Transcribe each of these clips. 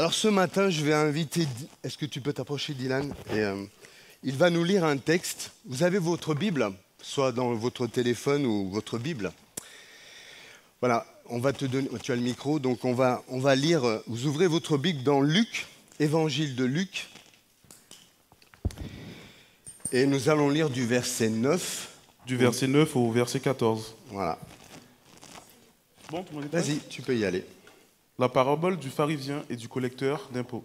Alors ce matin, je vais inviter... Est-ce que tu peux t'approcher, Dylan? Il va nous lire un texte. Vous avez votre Bible, soit dans votre téléphone ou votre Bible. Voilà, on va te donner... Tu as le micro, donc on va lire... Vous ouvrez votre Bible dans Luc, Évangile de Luc. Et nous allons lire du verset 9. Du verset 9 au verset 14. Voilà. Bon, vas-y, tu peux y aller. La parabole du pharisien et du collecteur d'impôts.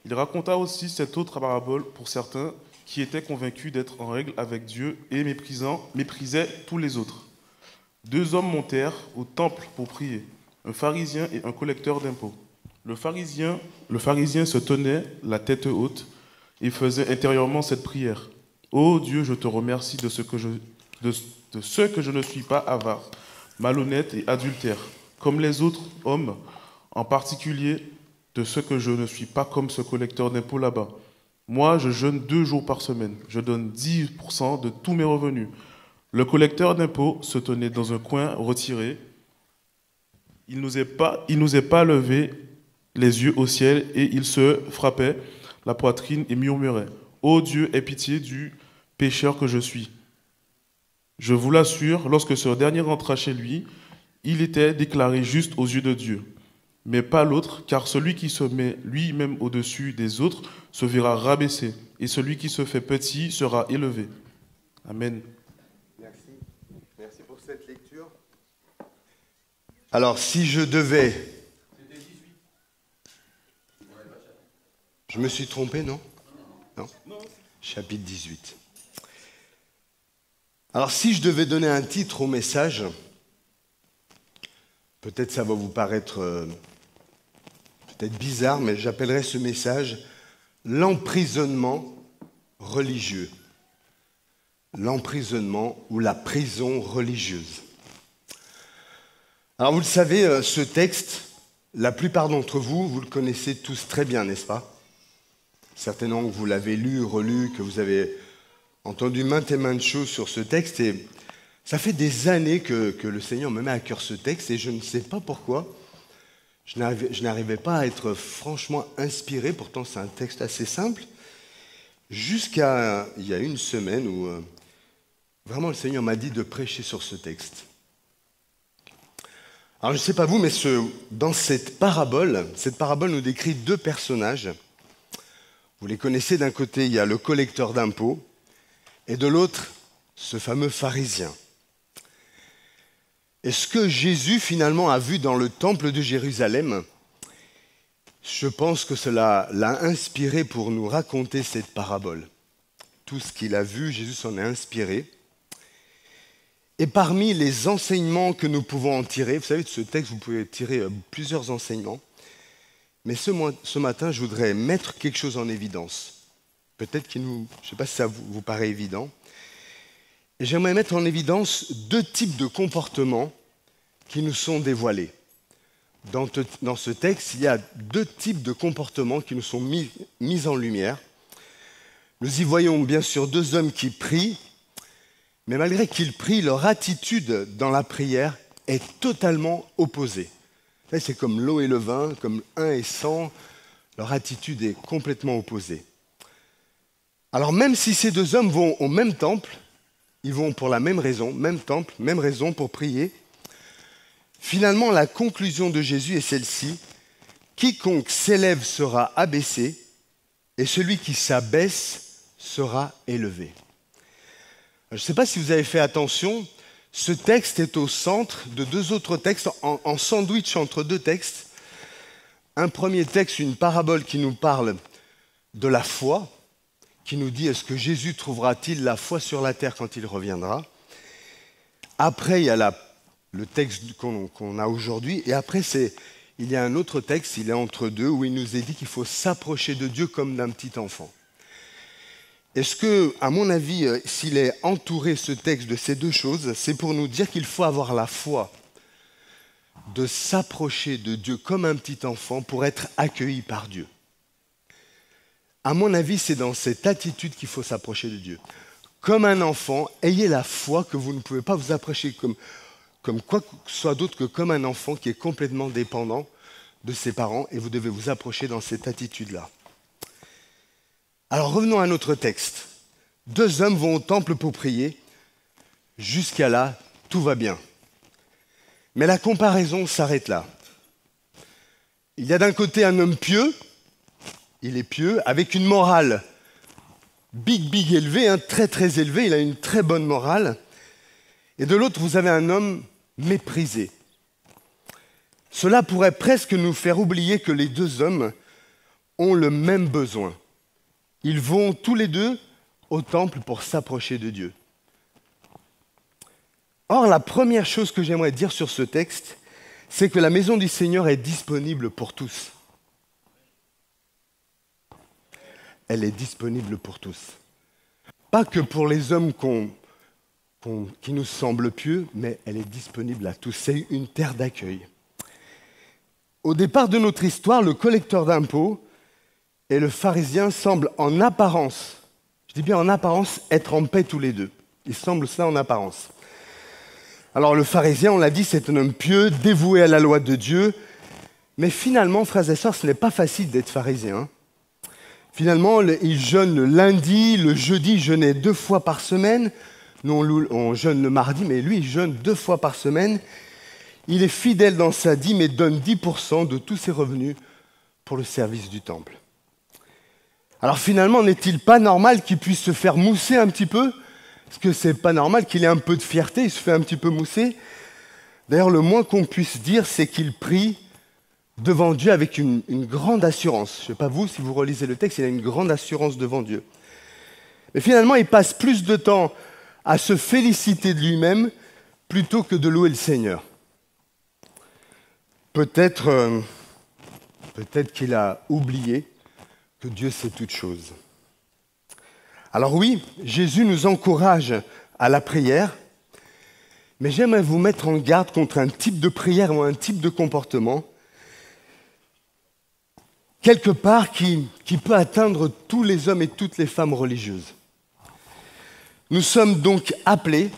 Il raconta aussi cette autre parabole pour certains qui étaient convaincus d'être en règle avec Dieu et méprisaient tous les autres. Deux hommes montèrent au temple pour prier, un pharisien et un collecteur d'impôts. Le pharisien se tenait la tête haute et faisait intérieurement cette prière. « Ô Dieu, je te remercie de ce que je ne suis pas avare, malhonnête et adultère, comme les autres hommes, en particulier de ce que je ne suis pas comme ce collecteur d'impôts là-bas. Moi, je jeûne 2 jours par semaine. Je donne 10% de tous mes revenus. » Le collecteur d'impôts se tenait dans un coin retiré. Il n'osait pas lever les yeux au ciel et il se frappait la poitrine et murmurait « Ô Dieu, aie pitié du pécheur que je suis. » Je vous l'assure, lorsque ce dernier rentra chez lui, il était déclaré juste aux yeux de Dieu. Mais pas l'autre, car celui qui se met lui-même au-dessus des autres se verra rabaissé, et celui qui se fait petit sera élevé. Amen. Merci. Merci pour cette lecture. Alors, si je devais... C'était 18. Je me suis trompé, non? Non. Chapitre 18. Alors, si je devais donner un titre au message, peut-être ça va vous paraître peut-être bizarre, mais j'appellerais ce message « L'emprisonnement religieux ». L'emprisonnement ou la prison religieuse. Alors, vous le savez, ce texte, la plupart d'entre vous, vous le connaissez tous très bien, n'est-ce pas? Certainement que vous l'avez lu, relu, que vous avez entendu maintes et maintes choses sur ce texte. Et ça fait des années que le Seigneur me met à cœur ce texte et je ne sais pas pourquoi. Je n'arrivais pas à être franchement inspiré. Pourtant, c'est un texte assez simple. Jusqu'à il y a une semaine où vraiment le Seigneur m'a dit de prêcher sur ce texte. Alors, je ne sais pas vous, mais dans cette parabole nous décrit 2 personnages. Vous les connaissez, d'un côté, il y a le collecteur d'impôts, et de l'autre, ce fameux pharisien. Et ce que Jésus, finalement, a vu dans le temple de Jérusalem, je pense que cela l'a inspiré pour nous raconter cette parabole. Tout ce qu'il a vu, Jésus s'en est inspiré. Et parmi les enseignements que nous pouvons en tirer, vous savez, de ce texte, vous pouvez tirer plusieurs enseignements, mais ce matin, je voudrais mettre quelque chose en évidence. Peut-être je ne sais pas si ça vous paraît évident. Et j'aimerais mettre en évidence 2 types de comportements qui nous sont dévoilés. Dans ce texte, il y a 2 types de comportements qui nous sont mis en lumière. Nous y voyons bien sûr 2 hommes qui prient, mais malgré qu'ils prient, leur attitude dans la prière est totalement opposée. C'est comme l'eau et le vin, comme 1 et 100, leur attitude est complètement opposée. Alors même si ces 2 hommes vont au même temple, ils vont pour la même raison, même temple, même raison pour prier, finalement la conclusion de Jésus est celle-ci: quiconque s'élève sera abaissé, et celui qui s'abaisse sera élevé. Je ne sais pas si vous avez fait attention, ce texte est au centre de 2 autres textes, en sandwich entre 2 textes. Un premier texte, une parabole qui nous parle de la foi, qui nous dit: est-ce que Jésus trouvera-t-il la foi sur la terre quand il reviendra? Après, il y a le texte qu'on a aujourd'hui, et après, il y a un autre texte, il est entre 2, où il nous est dit qu'il faut s'approcher de Dieu comme d'un petit enfant. Est-ce que, à mon avis, s'il est entouré, ce texte, de ces 2 choses, c'est pour nous dire qu'il faut avoir la foi de s'approcher de Dieu comme un petit enfant pour être accueilli par Dieu. À mon avis, c'est dans cette attitude qu'il faut s'approcher de Dieu. Comme un enfant, ayez la foi que vous ne pouvez pas vous approcher comme quoi que ce soit d'autre que comme un enfant qui est complètement dépendant de ses parents et vous devez vous approcher dans cette attitude-là. Alors revenons à notre texte. 2 hommes vont au temple pour prier. Jusqu'à là, tout va bien. Mais la comparaison s'arrête là. Il y a d'un côté un homme pieux, il est pieux, avec une morale big élevée, très très élevée, il a une très bonne morale. Et de l'autre, vous avez un homme méprisé. Cela pourrait presque nous faire oublier que les 2 hommes ont le même besoin. Ils vont tous les 2 au temple pour s'approcher de Dieu. Or, la première chose que j'aimerais dire sur ce texte, c'est que la maison du Seigneur est disponible pour tous. Elle est disponible pour tous. Pas que pour les hommes qui nous semblent pieux, mais elle est disponible à tous. C'est une terre d'accueil. Au départ de notre histoire, le collecteur d'impôts et le pharisien semblent en apparence, je dis bien en apparence, être en paix tous les 2. Ils semblent ça en apparence. Alors le pharisien, on l'a dit, c'est un homme pieux, dévoué à la loi de Dieu. Mais finalement, frères et sœurs, ce n'est pas facile d'être pharisien. Finalement, il jeûne le lundi, le jeudi, il jeûnait 2 fois par semaine. Nous, on jeûne le mardi, mais lui, il jeûne 2 fois par semaine. Il est fidèle dans sa dîme et donne 10% de tous ses revenus pour le service du temple. Alors finalement, n'est-il pas normal qu'il puisse se faire mousser un petit peu ? Parce que c'est pas normal qu'il ait un peu de fierté, il se fait un petit peu mousser. D'ailleurs, le moins qu'on puisse dire, c'est qu'il prie devant Dieu avec une grande assurance. Je ne sais pas vous, si vous relisez le texte, il a une grande assurance devant Dieu. Mais finalement, il passe plus de temps à se féliciter de lui-même plutôt que de louer le Seigneur. Peut-être qu'il a oublié que Dieu sait toutes choses. Alors oui, Jésus nous encourage à la prière, mais j'aimerais vous mettre en garde contre un type de prière ou un type de comportement, quelque part qui peut atteindre tous les hommes et toutes les femmes religieuses. Nous sommes donc appelés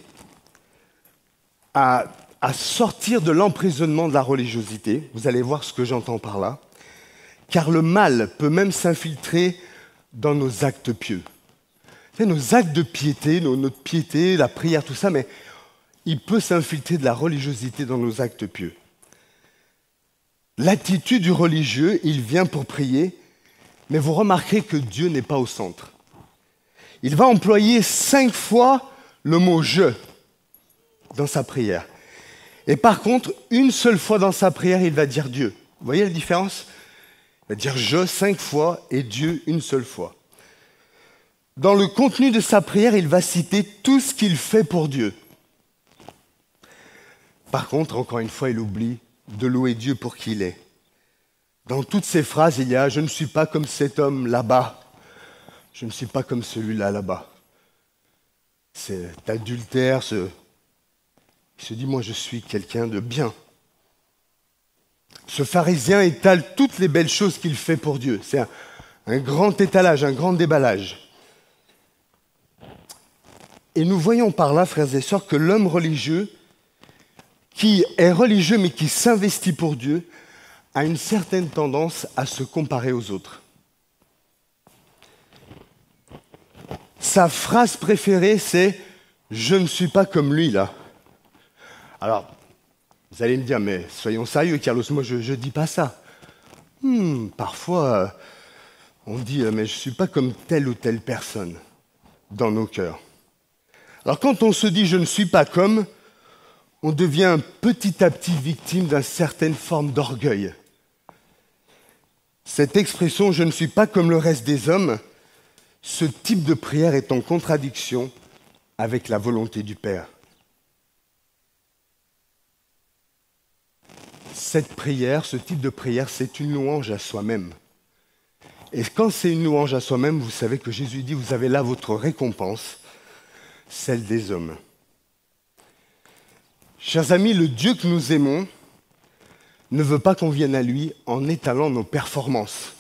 à sortir de l'emprisonnement de la religiosité. Vous allez voir ce que j'entends par là. Car le mal peut même s'infiltrer dans nos actes pieux. Nos actes de piété, notre piété, la prière, tout ça, mais il peut s'infiltrer de la religiosité dans nos actes pieux. L'attitude du religieux, il vient pour prier, mais vous remarquerez que Dieu n'est pas au centre. Il va employer 5 fois le mot « je » dans sa prière. Et par contre, une seule fois dans sa prière, il va dire Dieu. Vous voyez la différence ? Il va dire je 5 fois et Dieu une seule fois. Dans le contenu de sa prière, il va citer tout ce qu'il fait pour Dieu. Par contre, encore une fois, il oublie de louer Dieu pour qui il est. Dans toutes ces phrases, il y a « je ne suis pas comme cet homme là-bas, je ne suis pas comme celui-là là-bas ». Cet adultère, il se dit « moi je suis quelqu'un de bien ». Ce pharisien étale toutes les belles choses qu'il fait pour Dieu. C'est un grand étalage, un grand déballage. Et nous voyons par là, frères et sœurs, que l'homme religieux, qui est religieux mais qui s'investit pour Dieu, a une certaine tendance à se comparer aux autres. Sa phrase préférée, c'est « je ne suis pas comme lui là ». Alors, vous allez me dire, mais soyons sérieux, Carlos, moi je ne dis pas ça. Parfois, on dit, mais je ne suis pas comme telle ou telle personne dans nos cœurs. Alors quand on se dit « je ne suis pas comme », on devient petit à petit victime d'une certaine forme d'orgueil. Cette expression « je ne suis pas comme le reste des hommes », ce type de prière est en contradiction avec la volonté du Père. Cette prière, ce type de prière, c'est une louange à soi-même. Et quand c'est une louange à soi-même, vous savez que Jésus dit « vous avez là votre récompense », celle des hommes. Chers amis, le Dieu que nous aimons ne veut pas qu'on vienne à lui en étalant nos performances.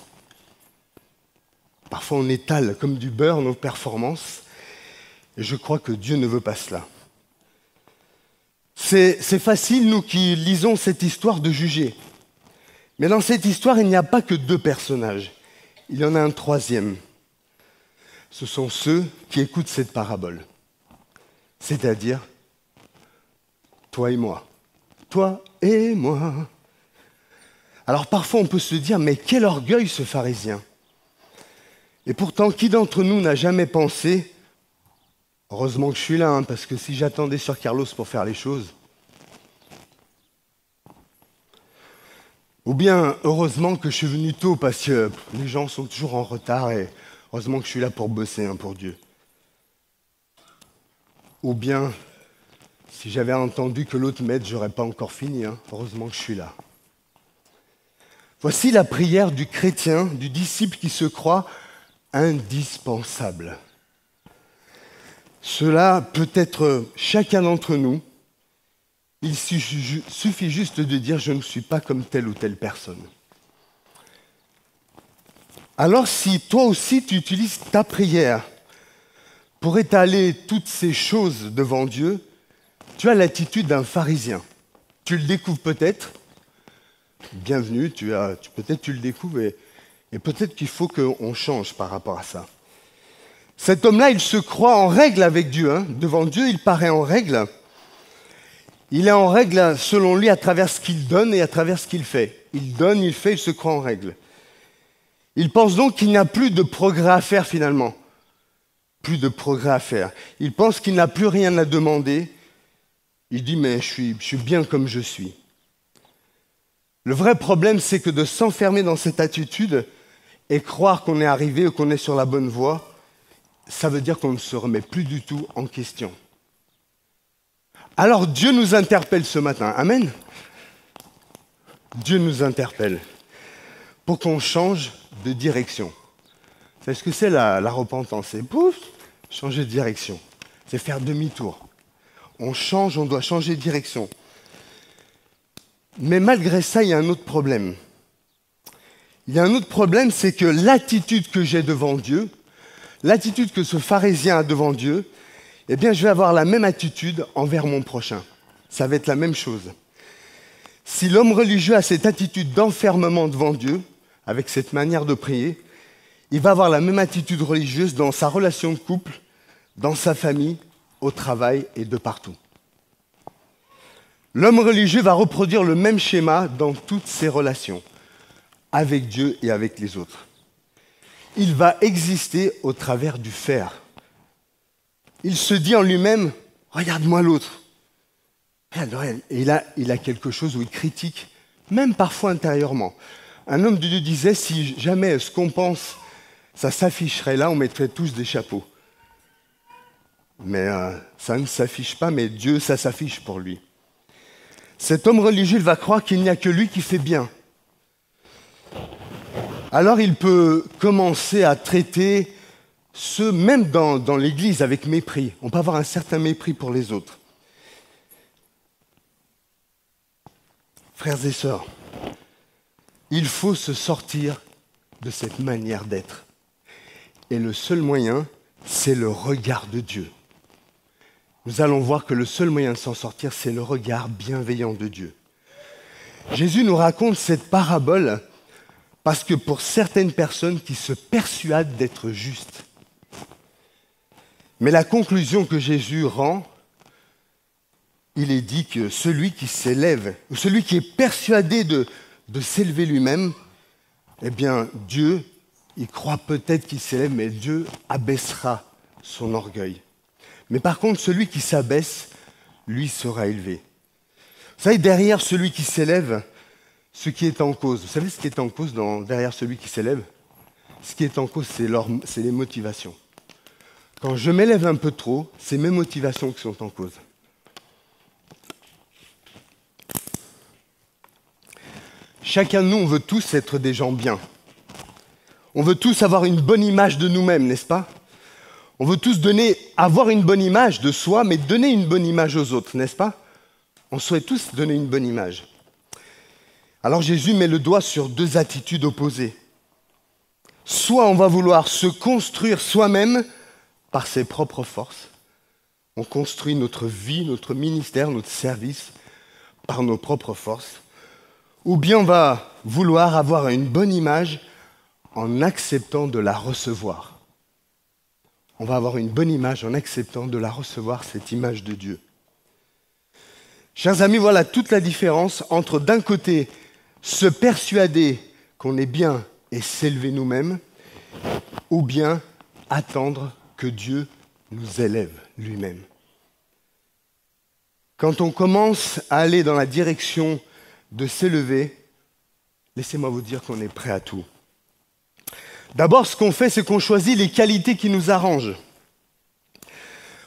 Parfois on étale comme du beurre nos performances, et je crois que Dieu ne veut pas cela. C'est facile, nous qui lisons cette histoire, de juger. Mais dans cette histoire, il n'y a pas que deux personnages. Il y en a un troisième. Ce sont ceux qui écoutent cette parabole. C'est-à-dire, toi et moi. Toi et moi. Alors parfois on peut se dire, mais quel orgueil ce pharisien. Et pourtant, qui d'entre nous n'a jamais pensé, heureusement que je suis là, hein, parce que si j'attendais sur Carlos pour faire les choses, ou bien heureusement que je suis venu tôt parce que les gens sont toujours en retard et heureusement que je suis là pour bosser, hein, pour Dieu. Ou bien, si j'avais entendu que l'autre m'aide, j'aurais pas encore fini, hein, heureusement que je suis là. Voici la prière du chrétien, du disciple qui se croit indispensable. Cela peut être chacun d'entre nous. Il suffit juste de dire « je ne suis pas comme telle ou telle personne ». Alors si toi aussi tu utilises ta prière pour étaler toutes ces choses devant Dieu, tu as l'attitude d'un pharisien. Tu le découvres peut-être, bienvenue, peut-être tu le découvres et peut-être qu'il faut qu'on change par rapport à ça. Cet homme-là, il se croit en règle avec Dieu. Hein. Devant Dieu, il paraît en règle. Il est en règle, selon lui, à travers ce qu'il donne et à travers ce qu'il fait. Il donne, il fait, il se croit en règle. Il pense donc qu'il n'y a plus de progrès à faire finalement. Plus de progrès à faire. Il pense qu'il n'a plus rien à demander. Il dit, mais je suis bien comme je suis. Le vrai problème, c'est que de s'enfermer dans cette attitude et croire qu'on est arrivé ou qu'on est sur la bonne voie, ça veut dire qu'on ne se remet plus du tout en question. Alors Dieu nous interpelle ce matin. Amen. Dieu nous interpelle pour qu'on change de direction. Vous savez ce que c'est la repentance? C'est pouf, changer de direction. C'est faire demi-tour. On change, on doit changer de direction. Mais malgré ça, il y a un autre problème. Il y a un autre problème, c'est que l'attitude que j'ai devant Dieu, l'attitude que ce pharisien a devant Dieu, eh bien, je vais avoir la même attitude envers mon prochain. Ça va être la même chose. Si l'homme religieux a cette attitude d'enfermement devant Dieu, avec cette manière de prier, il va avoir la même attitude religieuse dans sa relation de couple, dans sa famille, au travail et de partout. L'homme religieux va reproduire le même schéma dans toutes ses relations, avec Dieu et avec les autres. Il va exister au travers du faire. Il se dit en lui-même, regarde-moi l'autre. Et là, il a quelque chose où il critique, même parfois intérieurement. Un homme de Dieu disait, si jamais ce qu'on pense, ça s'afficherait là, on mettrait tous des chapeaux. Mais ça ne s'affiche pas, mais Dieu, ça s'affiche pour lui. Cet homme religieux, il va croire qu'il n'y a que lui qui fait bien. Alors il peut commencer à traiter ceux, même dans l'Église, avec mépris. On peut avoir un certain mépris pour les autres. Frères et sœurs, il faut se sortir de cette manière d'être. Et le seul moyen, c'est le regard de Dieu. Nous allons voir que le seul moyen de s'en sortir, c'est le regard bienveillant de Dieu. Jésus nous raconte cette parabole parce que pour certaines personnes qui se persuadent d'être justes, mais la conclusion que Jésus rend, il est dit que celui qui s'élève, ou celui qui est persuadé de s'élever lui-même, eh bien Dieu, il croit peut-être qu'il s'élève, mais Dieu abaissera son orgueil. Mais par contre, celui qui s'abaisse, lui sera élevé. Vous savez, derrière celui qui s'élève, ce qui est en cause. Vous savez ce qui est en cause derrière celui qui s'élève? Ce qui est en cause, c'est les motivations. Quand je m'élève un peu trop, c'est mes motivations qui sont en cause. Chacun de nous, on veut tous être des gens bien. On veut tous avoir une bonne image de nous-mêmes, n'est-ce pas? On veut tous avoir une bonne image de soi, mais donner une bonne image aux autres, n'est-ce pas? On souhaite tous donner une bonne image. Alors Jésus met le doigt sur deux attitudes opposées. Soit on va vouloir se construire soi-même par ses propres forces. On construit notre vie, notre ministère, notre service par nos propres forces. ou bien on va vouloir avoir une bonne image en acceptant de la recevoir. On va avoir une bonne image en acceptant de la recevoir, cette image de Dieu. Chers amis, voilà toute la différence entre d'un côté se persuader qu'on est bien et s'élever nous-mêmes, ou bien attendre que Dieu nous élève lui-même. Quand on commence à aller dans la direction de s'élever, laissez-moi vous dire qu'on est prêt à tout. D'abord, ce qu'on fait, c'est qu'on choisit les qualités qui nous arrangent.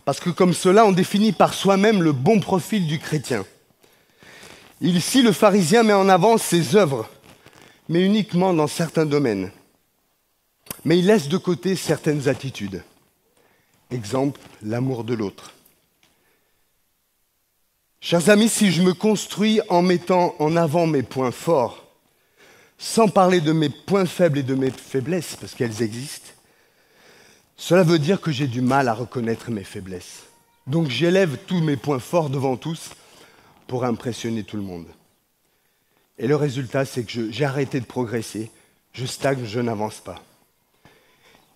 Parce que comme cela, on définit par soi-même le bon profil du chrétien. Ici, le pharisien met en avant ses œuvres, mais uniquement dans certains domaines. Mais il laisse de côté certaines attitudes. Exemple, l'amour de l'autre. Chers amis, si je me construis en mettant en avant mes points forts, sans parler de mes points faibles et de mes faiblesses, parce qu'elles existent, cela veut dire que j'ai du mal à reconnaître mes faiblesses. Donc j'élève tous mes points forts devant tous pour impressionner tout le monde. Et le résultat, c'est que j'ai arrêté de progresser, je stagne, je n'avance pas.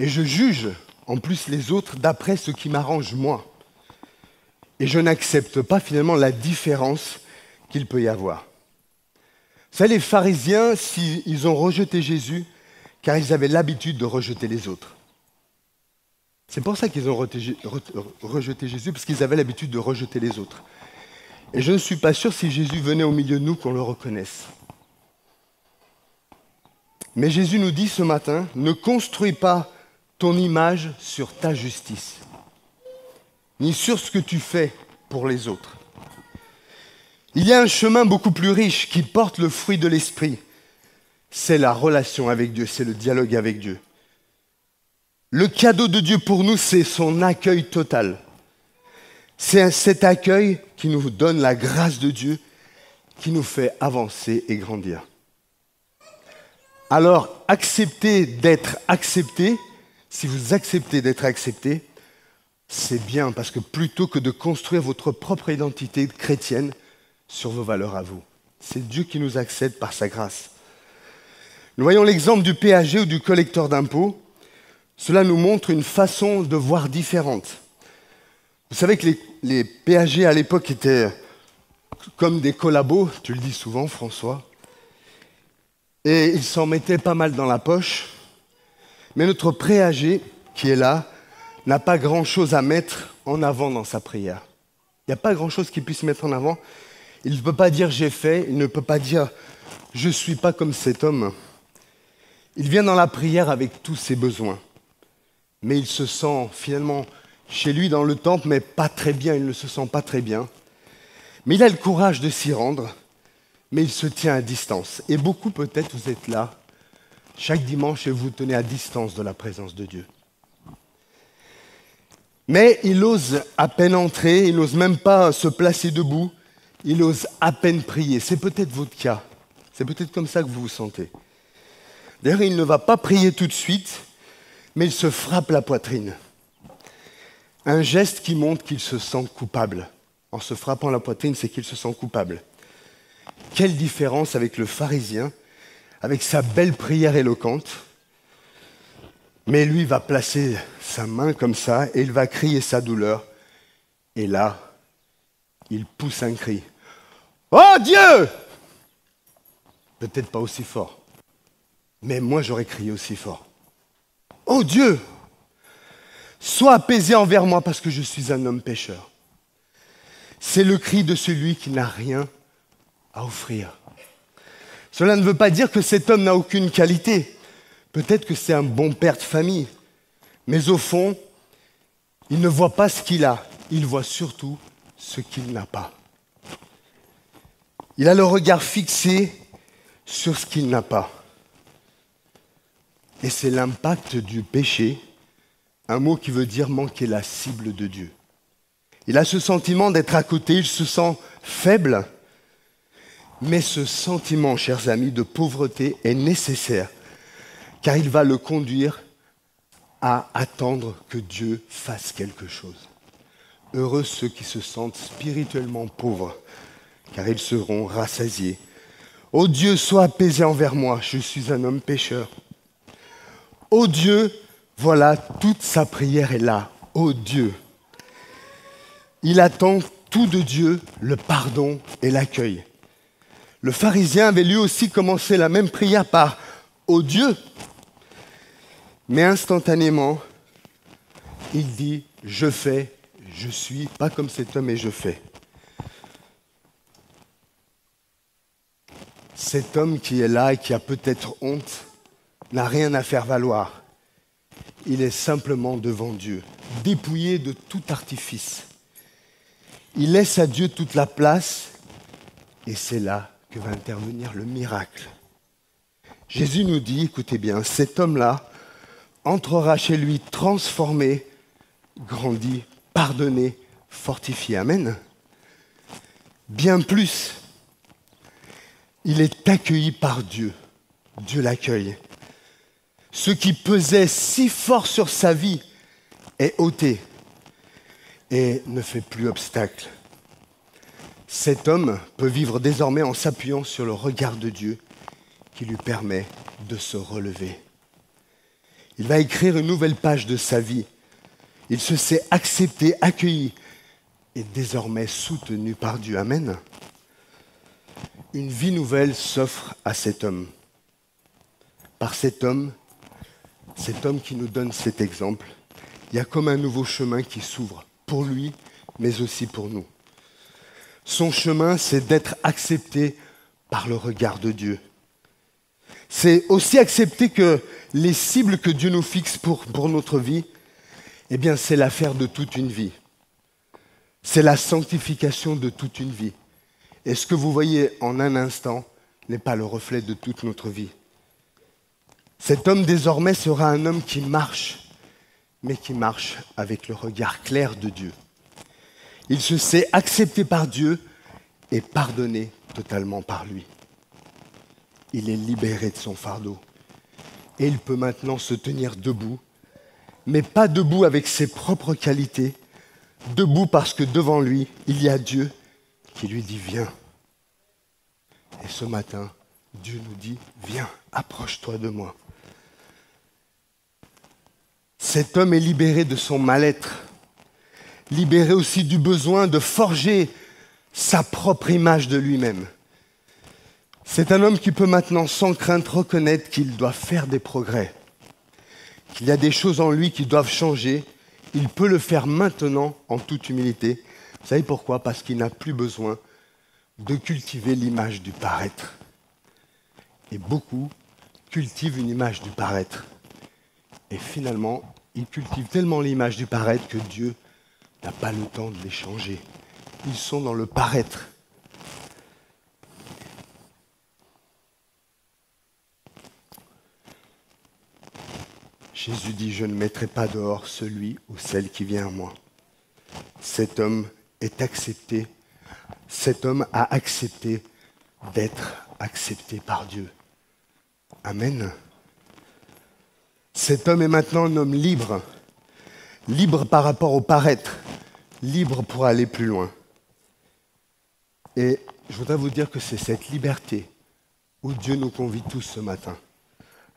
Et je juge en plus les autres d'après ce qui m'arrange moi. Et je n'accepte pas finalement la différence qu'il peut y avoir. Vous savez, les pharisiens, ils ont rejeté Jésus, car ils avaient l'habitude de rejeter les autres. C'est pour ça qu'ils ont rejeté Jésus, parce qu'ils avaient l'habitude de rejeter les autres. Et je ne suis pas sûr, si Jésus venait au milieu de nous, qu'on le reconnaisse. Mais Jésus nous dit ce matin, ne construis pas ton image sur ta justice, ni sur ce que tu fais pour les autres. Il y a un chemin beaucoup plus riche qui porte le fruit de l'esprit. C'est la relation avec Dieu, c'est le dialogue avec Dieu. Le cadeau de Dieu pour nous, c'est son accueil total. C'est cet accueil qui nous donne la grâce de Dieu, qui nous fait avancer et grandir. Alors, acceptez d'être accepté. Si vous acceptez d'être accepté, c'est bien, parce que plutôt que de construire votre propre identité chrétienne sur vos valeurs à vous, c'est Dieu qui nous accepte par sa grâce. Nous voyons l'exemple du péager ou du collecteur d'impôts. Cela nous montre une façon de voir différente. Vous savez que les péagers à l'époque étaient comme des collabos, tu le dis souvent François, et ils s'en mettaient pas mal dans la poche. Mais notre péager, qui est là, n'a pas grand-chose à mettre en avant dans sa prière. Il n'y a pas grand-chose qu'il puisse mettre en avant. Il ne peut pas dire « j'ai fait », il ne peut pas dire « je ne suis pas comme cet homme ». Il vient dans la prière avec tous ses besoins. Mais il se sent finalement chez lui dans le temple, mais pas très bien, il ne se sent pas très bien. Mais il a le courage de s'y rendre, mais il se tient à distance. Et beaucoup peut-être vous êtes là, chaque dimanche, et vous tenez à distance de la présence de Dieu. Mais il ose à peine entrer, il n'ose même pas se placer debout, il ose à peine prier. C'est peut-être votre cas, c'est peut-être comme ça que vous vous sentez. D'ailleurs, il ne va pas prier tout de suite, mais il se frappe la poitrine. Un geste qui montre qu'il se sent coupable. En se frappant la poitrine, c'est qu'il se sent coupable. Quelle différence avec le pharisien, avec sa belle prière éloquente. Mais lui va placer sa main comme ça et il va crier sa douleur. Et là, il pousse un cri. « Oh Dieu !» Peut-être pas aussi fort, mais moi j'aurais crié aussi fort. « Oh Dieu ! Sois apaisé envers moi parce que je suis un homme pécheur. » C'est le cri de celui qui n'a rien à offrir. Cela ne veut pas dire que cet homme n'a aucune qualité. Peut-être que c'est un bon père de famille. Mais au fond, il ne voit pas ce qu'il a. Il voit surtout ce qu'il n'a pas. Il a le regard fixé sur ce qu'il n'a pas. Et c'est l'impact du péché, un mot qui veut dire manquer la cible de Dieu. Il a ce sentiment d'être à côté, il se sent faible. Mais ce sentiment, chers amis, de pauvreté est nécessaire, car il va le conduire à attendre que Dieu fasse quelque chose. Heureux ceux qui se sentent spirituellement pauvres, car ils seront rassasiés. Ô Dieu, sois apaisé envers moi, je suis un homme pécheur. Ô Dieu, voilà, toute sa prière est là. Ô Dieu. Il attend tout de Dieu, le pardon et l'accueil. Le pharisien avait lui aussi commencé la même prière par « Ô Dieu ». Mais instantanément, il dit « Je fais, je suis », pas comme cet homme et je fais. Cet homme qui est là et qui a peut-être honte n'a rien à faire valoir. Il est simplement devant Dieu, dépouillé de tout artifice. Il laisse à Dieu toute la place et c'est là que va intervenir le miracle. Jésus nous dit, écoutez bien, cet homme-là entrera chez lui transformé, grandi, pardonné, fortifié. Amen. Bien plus, il est accueilli par Dieu. Dieu l'accueille. Ce qui pesait si fort sur sa vie est ôté et ne fait plus obstacle. Cet homme peut vivre désormais en s'appuyant sur le regard de Dieu qui lui permet de se relever. Il va écrire une nouvelle page de sa vie. Il se sait accepté, accueilli et désormais soutenu par Dieu. Amen. Une vie nouvelle s'offre à cet homme. Par cet homme qui nous donne cet exemple, il y a comme un nouveau chemin qui s'ouvre pour lui, mais aussi pour nous. Son chemin, c'est d'être accepté par le regard de Dieu. C'est aussi accepter que les cibles que Dieu nous fixe pour notre vie, eh bien, c'est l'affaire de toute une vie. C'est la sanctification de toute une vie. Et ce que vous voyez en un instant n'est pas le reflet de toute notre vie. Cet homme désormais sera un homme qui marche, mais qui marche avec le regard clair de Dieu. Il se sait accepté par Dieu et pardonné totalement par lui. Il est libéré de son fardeau. Et il peut maintenant se tenir debout, mais pas debout avec ses propres qualités, debout parce que devant lui, il y a Dieu qui lui dit « Viens ». Et ce matin, Dieu nous dit « Viens, approche-toi de moi ». Cet homme est libéré de son mal-être, libéré aussi du besoin de forger sa propre image de lui-même. C'est un homme qui peut maintenant sans crainte reconnaître qu'il doit faire des progrès, qu'il y a des choses en lui qui doivent changer. Il peut le faire maintenant en toute humilité. Vous savez pourquoi ? Parce qu'il n'a plus besoin de cultiver l'image du paraître. Et beaucoup cultivent une image du paraître. Et finalement, ils cultivent tellement l'image du paraître que Dieu n'a pas le temps de les changer. Ils sont dans le paraître. Jésus dit, je ne mettrai pas dehors celui ou celle qui vient à moi. Cet homme est accepté. Cet homme a accepté d'être accepté par Dieu. Amen. Cet homme est maintenant un homme libre. Libre par rapport au paraître. Libre pour aller plus loin. Et je voudrais vous dire que c'est cette liberté où Dieu nous convie tous ce matin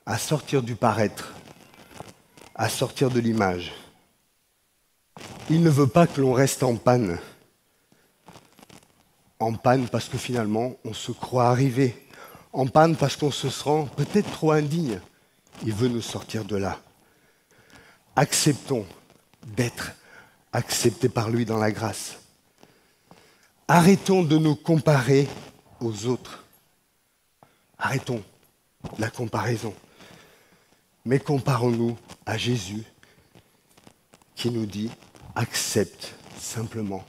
à sortir du paraître, à sortir de l'image. Il ne veut pas que l'on reste en panne. En panne parce que finalement, on se croit arrivé. En panne parce qu'on se sent peut-être trop indigne. Il veut nous sortir de là. Acceptons d'être acceptés par lui dans la grâce. Arrêtons de nous comparer aux autres. Arrêtons la comparaison. Mais comparons-nous à Jésus qui nous dit « Accepte simplement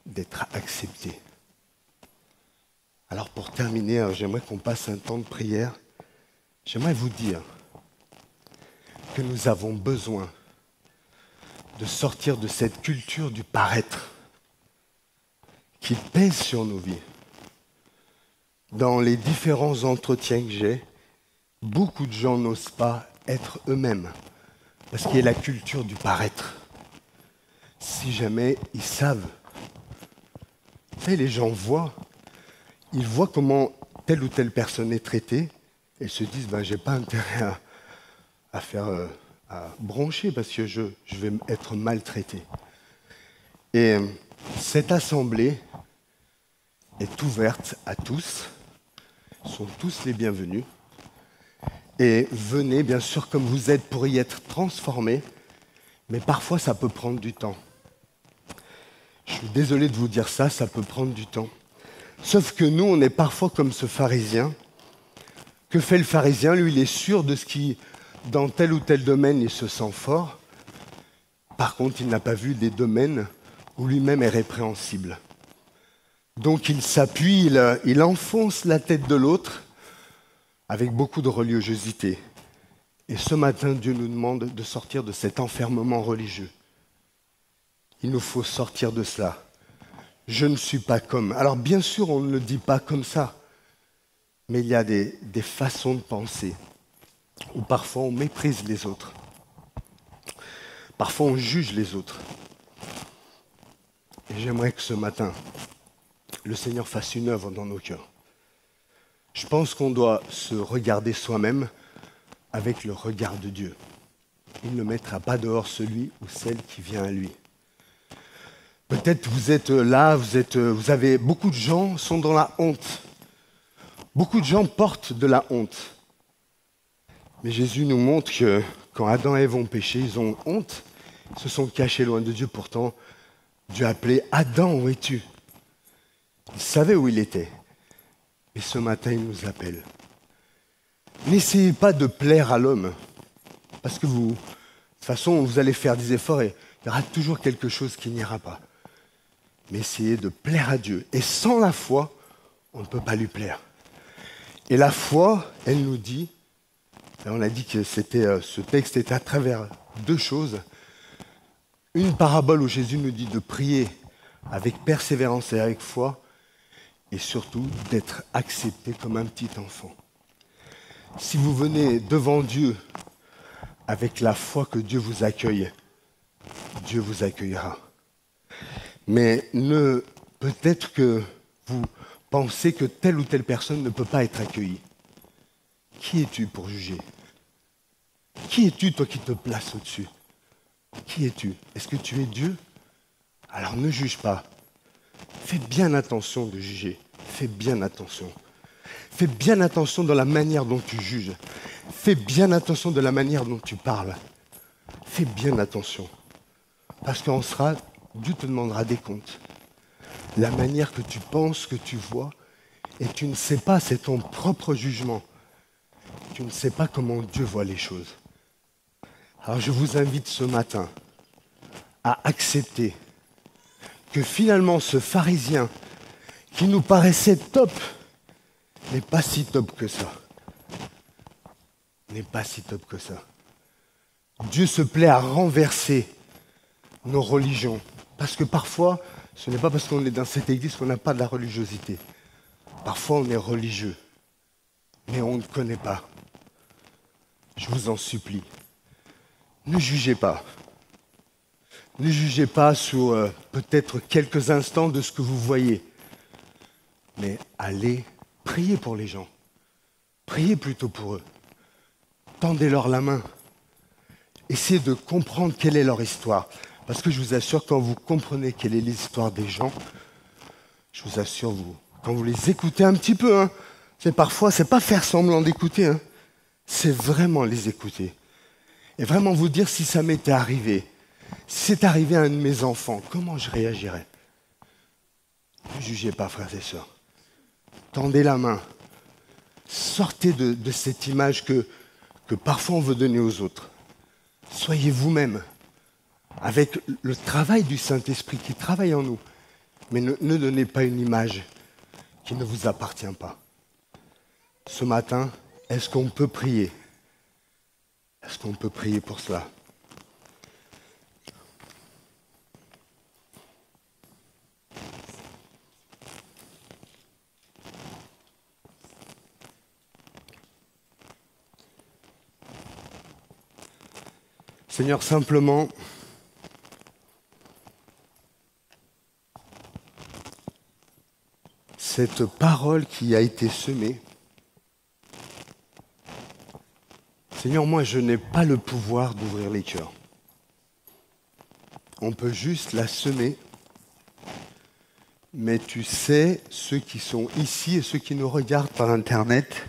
d'être accepté ». Alors pour terminer, j'aimerais qu'on passe un temps de prière. J'aimerais vous dire que nous avons besoin de sortir de cette culture du paraître qui pèse sur nos vies. Dans les différents entretiens que j'ai, beaucoup de gens n'osent pas être eux-mêmes parce qu'il y a la culture du paraître. Si jamais ils savent, vous savez, les gens voient, ils voient comment telle ou telle personne est traitée, elles se disent ben, j'ai pas intérêt à broncher parce que je vais être maltraité. Et cette assemblée est ouverte à tous, sont tous les bienvenus. Et venez, bien sûr, comme vous êtes, pour y être transformés, mais parfois ça peut prendre du temps. Je suis désolé de vous dire ça, ça peut prendre du temps. Sauf que nous, on est parfois comme ce pharisien. Que fait le pharisien? Lui, il est sûr de ce qui, dans tel ou tel domaine, il se sent fort. Par contre, il n'a pas vu des domaines où lui-même est répréhensible. Donc il s'appuie, il enfonce la tête de l'autre avec beaucoup de religiosité. Et ce matin, Dieu nous demande de sortir de cet enfermement religieux. Il nous faut sortir de cela. Je ne suis pas comme. Alors bien sûr, on ne le dit pas comme ça, mais il y a des façons de penser où parfois on méprise les autres. Parfois on juge les autres. Et j'aimerais que ce matin, le Seigneur fasse une œuvre dans nos cœurs. Je pense qu'on doit se regarder soi-même avec le regard de Dieu. Il ne mettra pas dehors celui ou celle qui vient à lui. Peut-être vous êtes là, vous avez beaucoup de gens sont dans la honte. Beaucoup de gens portent de la honte. Mais Jésus nous montre que quand Adam et Ève ont péché, ils ont honte, ils se sont cachés loin de Dieu. Pourtant, Dieu a appelé Adam, où es-tu? Il savait où il était. Et ce matin, il nous appelle. N'essayez pas de plaire à l'homme, parce que de toute façon, vous allez faire des efforts et il y aura toujours quelque chose qui n'ira pas. Mais essayez de plaire à Dieu. Et sans la foi, on ne peut pas lui plaire. Et la foi, elle nous dit, et on a dit que ce texte était à travers deux choses. Une parabole où Jésus nous dit de prier avec persévérance et avec foi, et surtout d'être accepté comme un petit enfant. Si vous venez devant Dieu avec la foi que Dieu vous accueille, Dieu vous accueillera. Mais peut-être que vous pensez que telle ou telle personne ne peut pas être accueillie. Qui es-tu pour juger? Qui es-tu, toi, qui te places au-dessus? Qui es-tu? Est-ce que tu es Dieu? Alors ne juge pas. Fais bien attention de juger. Fais bien attention. Fais bien attention dans la manière dont tu juges. Fais bien attention de la manière dont tu parles. Fais bien attention. Parce Dieu te demandera des comptes. La manière que tu penses, que tu vois, et tu ne sais pas, c'est ton propre jugement. Tu ne sais pas comment Dieu voit les choses. Alors je vous invite ce matin à accepter que finalement ce pharisien qui nous paraissait top n'est pas si top que ça. N'est pas si top que ça. Dieu se plaît à renverser nos religions. Parce que parfois, ce n'est pas parce qu'on est dans cette église qu'on n'a pas de la religiosité. Parfois, on est religieux, mais on ne connaît pas. Je vous en supplie, ne jugez pas. Ne jugez pas sur peut-être quelques instants de ce que vous voyez, mais allez prier pour les gens. Priez plutôt pour eux. Tendez-leur la main. Essayez de comprendre quelle est leur histoire. Parce que je vous assure, quand vous comprenez quelle est l'histoire des gens, je vous assure, quand vous les écoutez un petit peu, parfois, c'est pas faire semblant d'écouter, c'est vraiment les écouter. Et vraiment vous dire si ça m'était arrivé, si c'est arrivé à un de mes enfants, comment je réagirais? Ne jugez pas, frères et sœurs. Tendez la main. Sortez de cette image que parfois on veut donner aux autres. Soyez vous-même, avec le travail du Saint-Esprit qui travaille en nous. Mais ne donnez pas une image qui ne vous appartient pas. Ce matin, est-ce qu'on peut prier? Est-ce qu'on peut prier pour cela? Seigneur, simplement, cette parole qui a été semée. Seigneur, moi, je n'ai pas le pouvoir d'ouvrir les cœurs. On peut juste la semer, mais tu sais, ceux qui sont ici et ceux qui nous regardent par Internet,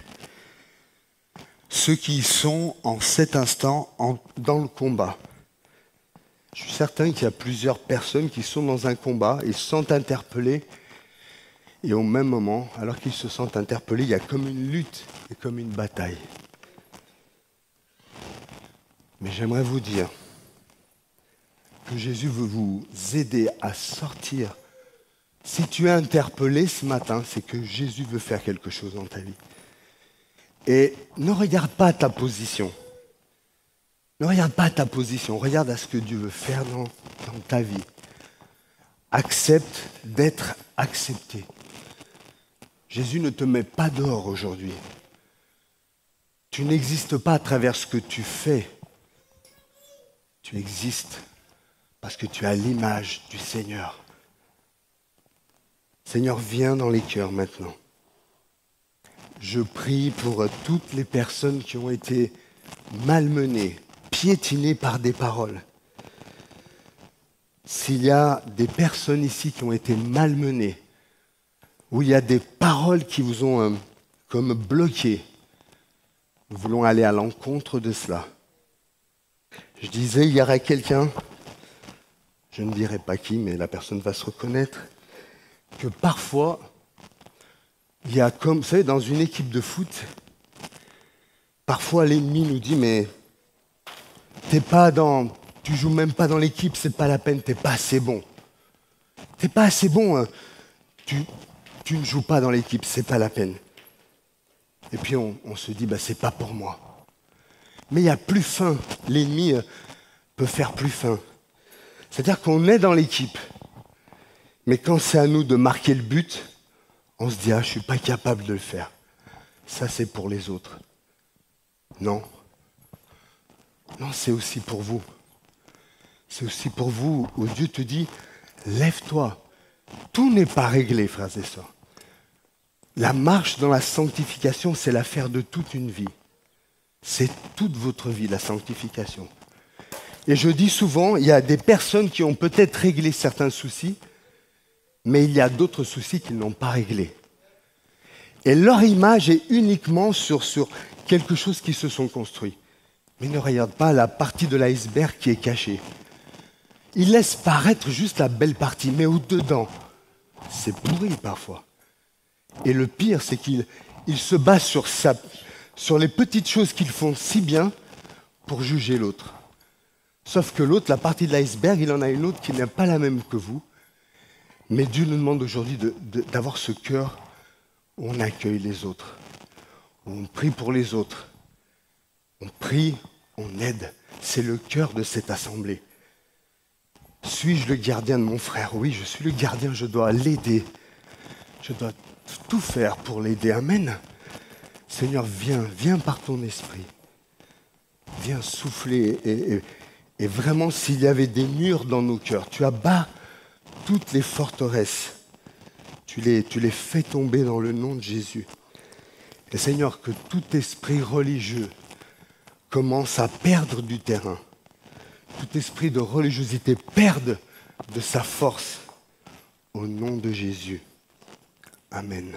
ceux qui sont en cet instant dans le combat. Je suis certain qu'il y a plusieurs personnes qui sont dans un combat, ils se sentent interpellés, et au même moment, alors qu'ils se sentent interpellés, il y a comme une lutte et comme une bataille. Mais j'aimerais vous dire que Jésus veut vous aider à sortir. Si tu es interpellé ce matin, c'est que Jésus veut faire quelque chose dans ta vie. Et ne regarde pas ta position. Ne regarde pas ta position, regarde à ce que Dieu veut faire dans ta vie. Accepte d'être accepté. Jésus ne te met pas dehors aujourd'hui. Tu n'existes pas à travers ce que tu fais. Tu existes parce que tu as l'image du Seigneur. Seigneur, viens dans les cœurs maintenant. Je prie pour toutes les personnes qui ont été malmenées, piétinées par des paroles. S'il y a des personnes ici qui ont été malmenées, où il y a des paroles qui vous ont comme bloqué, nous voulons aller à l'encontre de cela. Je disais, il y aurait quelqu'un, je ne dirai pas qui, mais la personne va se reconnaître, que parfois, il y a comme, vous savez, dans une équipe de foot, parfois l'ennemi nous dit, mais tu joues même pas dans l'équipe, c'est pas la peine, t'es pas assez bon. T'es pas assez bon, hein. Tu ne joues pas dans l'équipe, c'est pas la peine. Et puis on se dit, c'est pas pour moi. Mais il y a plus fin, l'ennemi peut faire plus fin. C'est-à-dire qu'on est dans l'équipe, mais quand c'est à nous de marquer le but, on se dit, je suis pas capable de le faire. Ça, c'est pour les autres. Non. Non, c'est aussi pour vous. C'est aussi pour vous où Dieu te dit, lève-toi. Tout n'est pas réglé, frères et sœurs. La marche dans la sanctification, c'est l'affaire de toute une vie. C'est toute votre vie, la sanctification. Et je dis souvent, il y a des personnes qui ont peut-être réglé certains soucis, mais il y a d'autres soucis qu'ils n'ont pas réglés. Et leur image est uniquement sur quelque chose qui se sont construits. Mais ne regarde pas la partie de l'iceberg qui est cachée. Ils laissent paraître juste la belle partie, mais au-dedans, c'est pourri parfois. Et le pire, c'est qu'ils se basent sur les petites choses qu'ils font si bien pour juger l'autre. Sauf que l'autre, la partie de l'iceberg, il en a une autre qui n'est pas la même que vous. Mais Dieu nous demande aujourd'hui d'avoir ce cœur où on accueille les autres, où on prie pour les autres. On prie, on aide. C'est le cœur de cette assemblée. Suis-je le gardien de mon frère? Oui, je suis le gardien, je dois l'aider. Je dois tout faire pour l'aider. Amen. Seigneur, viens par ton esprit. Viens souffler. Et vraiment, s'il y avait des murs dans nos cœurs, tu abats toutes les forteresses. Tu les fais tomber dans le nom de Jésus. Et Seigneur, que tout esprit religieux commence à perdre du terrain. Tout esprit de religiosité perde de sa force. Au nom de Jésus. Amen.